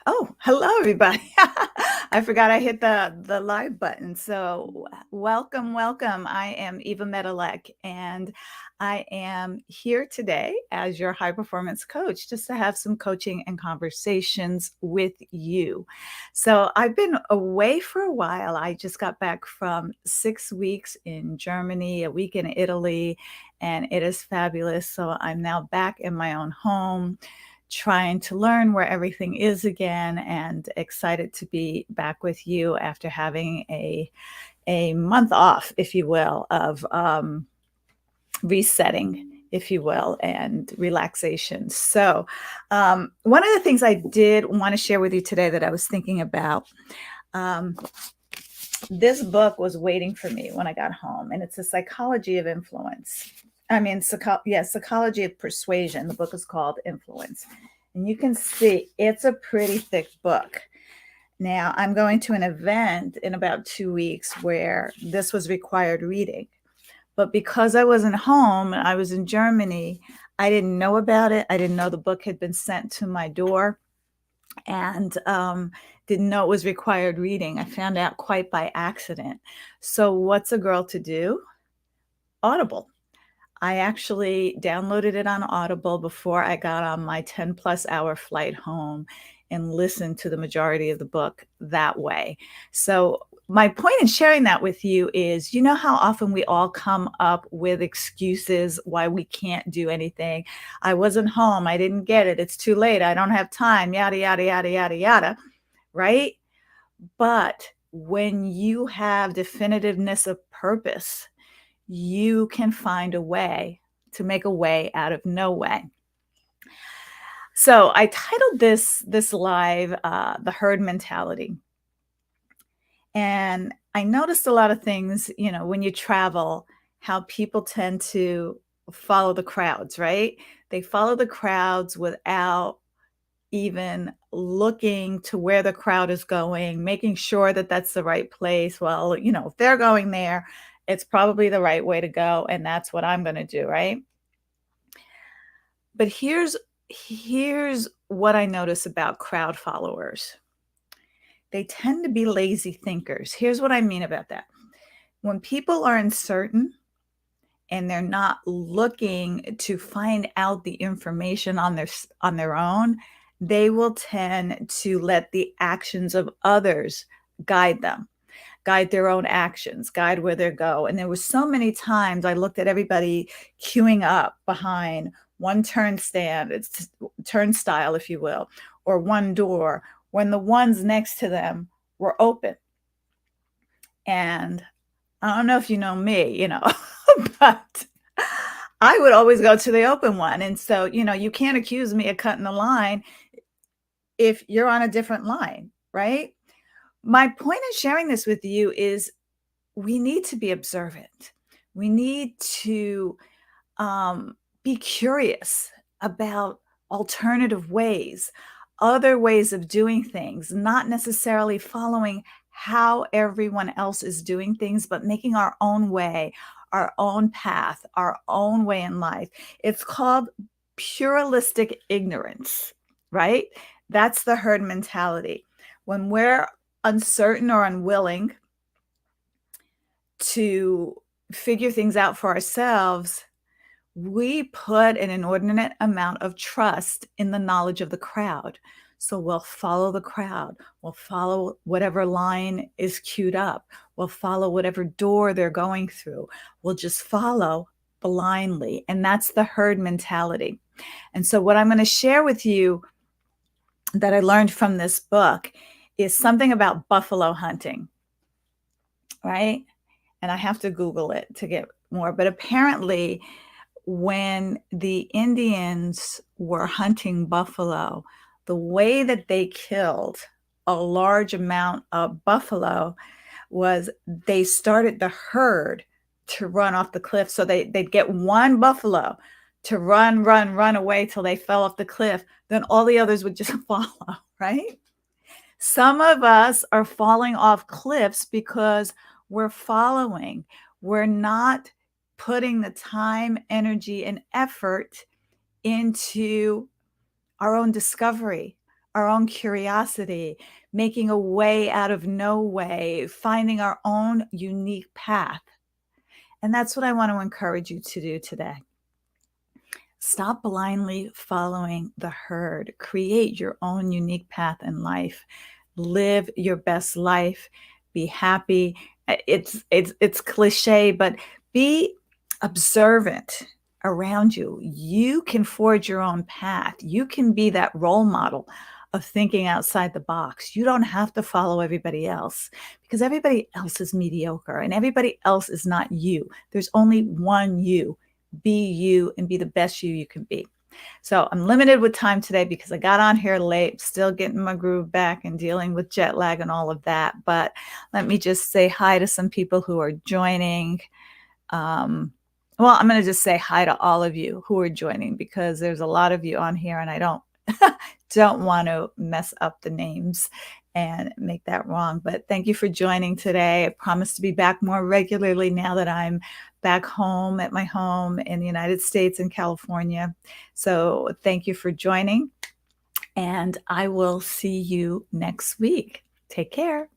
Oh, hello everybody. I forgot I hit the live button. So welcome, welcome. I am Eva Medalek and I am here today as your high performance coach just to have some coaching and conversations with you. So I've been away for a while. I just got back from 6 weeks in Germany, a week in Italy, and it is fabulous. So I'm now back in my own home trying to learn where everything is again and excited to be back with you after having a month off, if you will, of resetting, if you will, and relaxation. So, one of the things I did want to share with you today that I was thinking about, um, this book was waiting for me when I got home, and it's The Psychology of Influence. Psychology of Persuasion. The book is called Influence. And you can see it's a pretty thick book. Now, I'm going to an event in about 2 weeks where this was required reading. But because I wasn't home, I was in Germany, I didn't know about it. I didn't know the book had been sent to my door and didn't know it was required reading. I found out quite by accident. So, what's a girl to do? Audible. I actually downloaded it on Audible before I got on my 10-plus-hour flight home and listened to the majority of the book that way. So, my point in sharing that with you is, you know how often we all come up with excuses why we can't do anything. I wasn't home. I didn't get it. It's too late. I don't have time, yada, yada, yada, yada, yada, right? But when you have definitiveness of purpose, you can find a way to make a way out of no way. So I titled this live "The Herd Mentality," and I noticed a lot of things. You know, when you travel, how people tend to follow the crowds, right? They follow the crowds without even looking to where the crowd is going, making sure that that's the right place. Well, if they're going there, it's probably the right way to go, and that's what I'm going to do, right? But here's what I notice about crowd followers. They tend to be lazy thinkers. Here's what I mean about that. When people are uncertain and they're not looking to find out the information on their own, they will tend to let the actions of others guide them, guide their own actions, guide where they go. And there was so many times I looked at everybody queuing up behind one turnstile, if you will, or one door, when the ones next to them were open. And I don't know if you know me, but I would always go to the open one. And so, you can't accuse me of cutting the line if you're on a different line, right? My point in sharing this with you is we need to be observant. We need to be curious about alternative ways, other ways of doing things, not necessarily following how everyone else is doing things, but making our own way, our own path, our own way in life. It's called pluralistic ignorance, right? That's the herd mentality. When we're uncertain or unwilling to figure things out for ourselves, we put an inordinate amount of trust in the knowledge of the crowd. So we'll follow the crowd. We'll follow whatever line is queued up. We'll follow whatever door they're going through. We'll just follow blindly. And that's the herd mentality. And so what I'm going to share with you that I learned from this book is something about buffalo hunting, right? And I have to Google it to get more. But apparently, when the Indians were hunting buffalo, the way that they killed a large amount of buffalo was they started the herd to run off the cliff. So they'd get one buffalo to run away till they fell off the cliff. Then all the others would just follow, right? Some of us are falling off cliffs because we're following. We're not putting the time, energy, and effort into our own discovery, our own curiosity, making a way out of no way, finding our own unique path. And that's what I want to encourage you to do today. Stop blindly following the herd. Create your own unique path in life. Live your best life. Be happy. It's cliche, but be observant around you. You can forge your own path. You can be that role model of thinking outside the box. You don't have to follow everybody else because everybody else is mediocre and everybody else is not you. There's only one you. Be you and be the best you can be. So I'm limited with time today because I got on here late, still getting my groove back and dealing with jet lag and all of that. But let me just say hi to some people who are joining. Well, I'm going to just say hi to all of you who are joining because there's a lot of you on here and I don't want to mess up the names and make that wrong. But thank you for joining today. I promise to be back more regularly now that I'm back home at my home in the United States in California. So thank you for joining, and I will see you next week. Take care.